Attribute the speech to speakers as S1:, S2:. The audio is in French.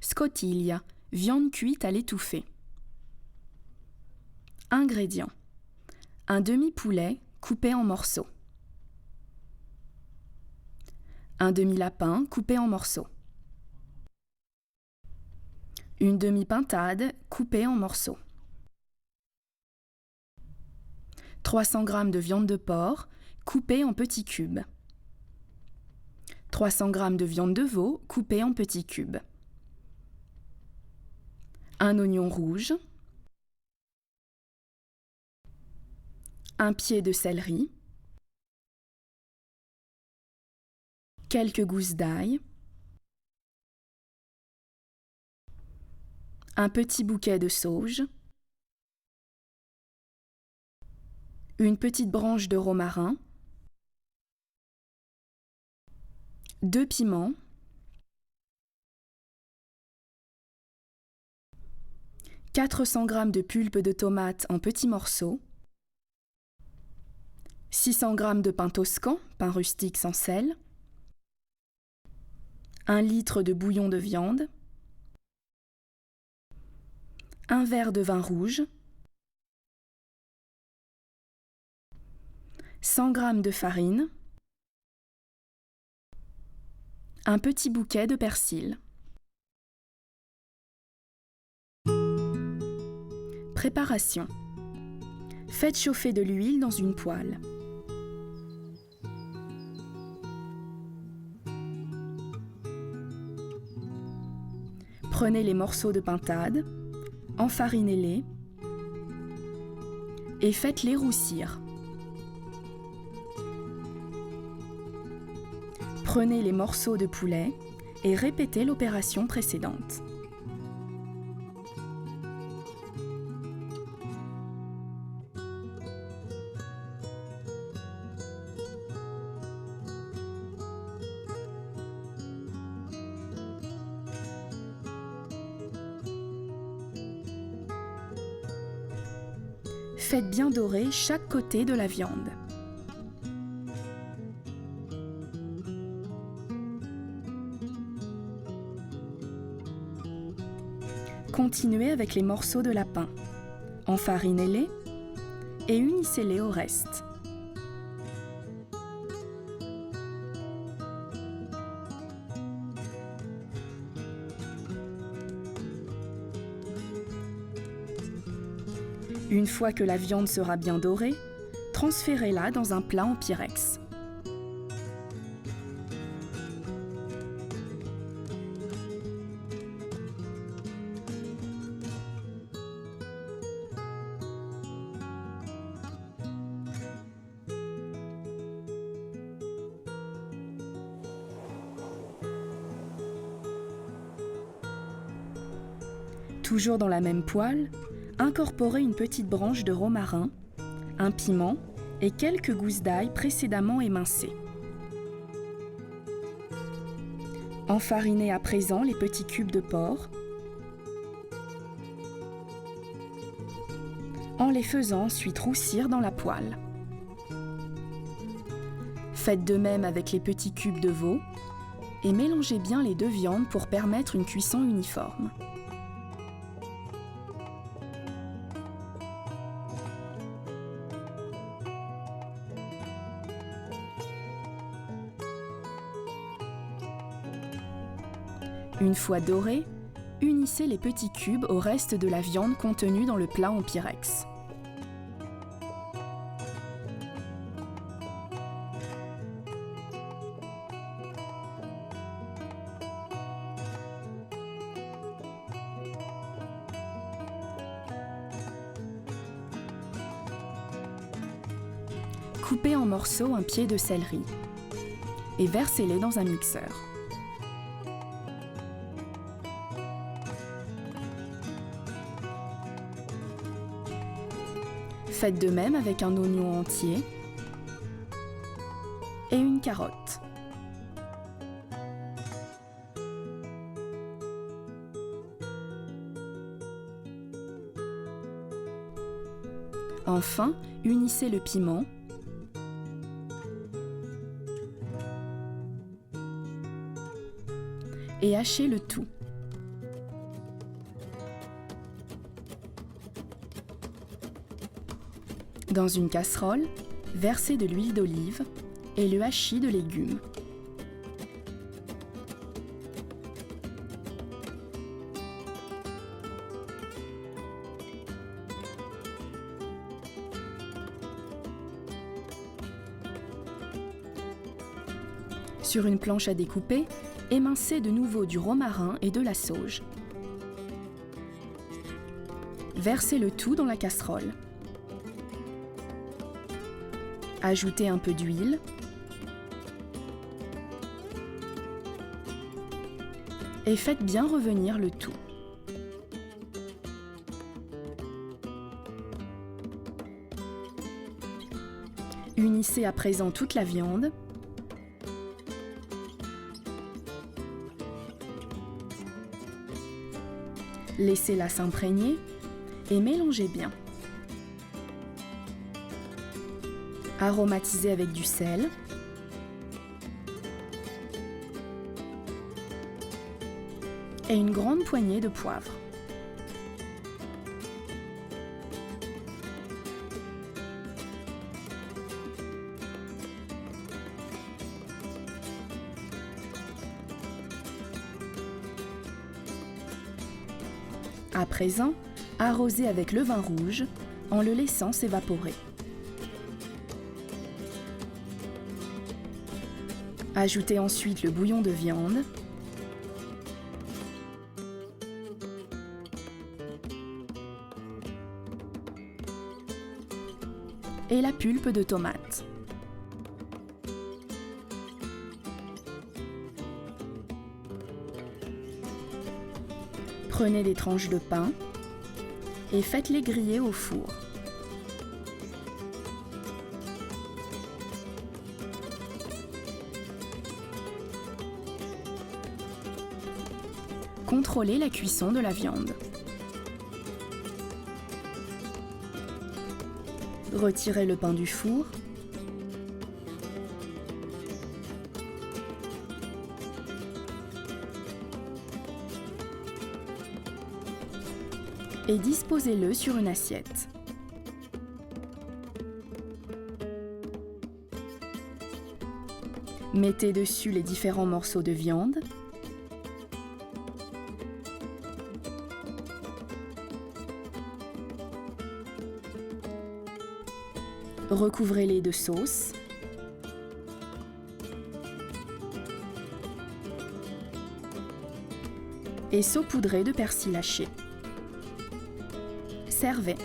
S1: Scottiglia, viande cuite à l'étouffée. Ingrédients. Un demi-poulet coupé en morceaux. Un demi-lapin coupé en morceaux. Une demi-pintade coupée en morceaux. 300 g de viande de porc coupée en petits cubes. 300 g de viande de veau coupée en petits cubes. Un oignon rouge. Un pied de céleri. Quelques gousses d'ail. Un petit bouquet de sauge. Une petite branche de romarin. 2 piments. 400 g de pulpe de tomate en petits morceaux. 600 g de pain toscan, pain rustique sans sel. 1 litre de bouillon de viande. 1 verre de vin rouge. 100 g de farine. Un petit bouquet de persil. Préparation. Faites chauffer de l'huile dans une poêle. Prenez les morceaux de pintade, enfarinez-les et faites-les roussir. Prenez les morceaux de poulet et répétez l'opération précédente. Faites bien dorer chaque côté de la viande. Continuez avec les morceaux de lapin. Enfarinez-les et unissez-les au reste. Une fois que la viande sera bien dorée, transférez-la dans un plat en pyrex. Toujours dans la même poêle, incorporez une petite branche de romarin, un piment et quelques gousses d'ail précédemment émincées. Enfarinez à présent les petits cubes de porc en les faisant ensuite roussir dans la poêle. Faites de même avec les petits cubes de veau et mélangez bien les deux viandes pour permettre une cuisson uniforme. Une fois dorés, unissez les petits cubes au reste de la viande contenue dans le plat en pyrex. Coupez en morceaux un pied de céleri et versez-les dans un mixeur. Faites de même avec un oignon entier et une carotte. Enfin, unissez le piment et hachez le tout. Dans une casserole, versez de l'huile d'olive et le hachis de légumes. Sur une planche à découper, émincez de nouveau du romarin et de la sauge. Versez le tout dans la casserole. Ajoutez un peu d'huile. Et faites bien revenir le tout. Unissez à présent toute la viande. Laissez-la s'imprégner et mélangez bien. Aromatisez avec du sel. Et une grande poignée de poivre. À présent, arrosez avec le vin rouge en le laissant s'évaporer. Ajoutez ensuite le bouillon de viande. Et la pulpe de tomate. Prenez des tranches de pain et faites-les griller au four. Contrôlez la cuisson de la viande. Retirez le pain du four. Et disposez-le sur une assiette. Mettez dessus les différents morceaux de viande. Recouvrez-les de sauce. Et saupoudrez de persil haché. Servez.